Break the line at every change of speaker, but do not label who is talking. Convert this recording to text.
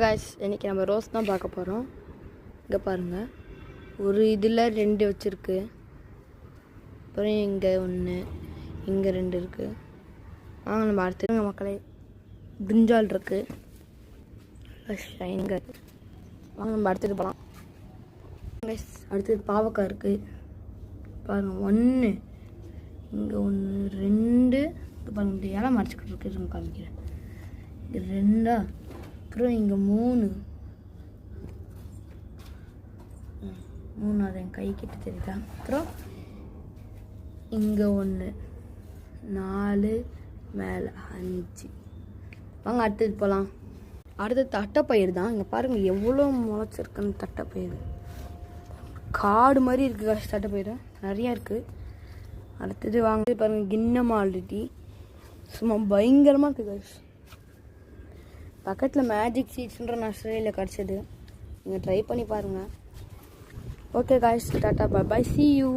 Guys இன்னைக்கு நம்ம rose தான் பார்க்க போறோம். இங்க பாருங்க. ஒரு இதுல ரெண்டு வச்சிருக்கு. அப்புறம் இங்க ஒன்னு, இங்க ரெண்டு இருக்கு. வாங்க நம்ம அடுத்து மக்களே பிரிஞ்சால் இருக்கு. ஷைனிங்கா இருக்கு. வாங்க நம்ம அடுத்து போலாம். गाइस அடுத்து பாவக்காய் இருக்கு. பாருங்க ஒன்னு. இங்க ஒன்னு ரெண்டு பாருங்க இந்த இலை மறைச்சிட்டு இருக்கு காமிக்கிறேன். இங்க ரெண்டா அப்புறம் இங்கே மூணு அது என் கை கிட்ட தெரியுதா. அப்புறம் இங்கே ஒன்று நாலு மேலே அஞ்சு. வாங்க அடுத்தது போகலாம். அடுத்தது தட்டைப்பயிர் தான். இங்கே பாருங்கள் எவ்வளோ முளைச்சிருக்குன்னு. தட்டைப்பயிர் காடு மாதிரி இருக்குது காசு. தட்டைப்பயிர் நிறையா இருக்குது. அடுத்தது வாங்க பாருங்கள் கிண்ணம் ஆல்ரெடி சும்மா பயங்கரமாக இருக்குது காசு. பக்கத்தில் மேஜிக் சீட்ஸ்ன்ற நர்சரியில் கிடச்சிது. நீங்கள் ட்ரை பண்ணி பாருங்கள். Okay guys, tata bye bye, see you.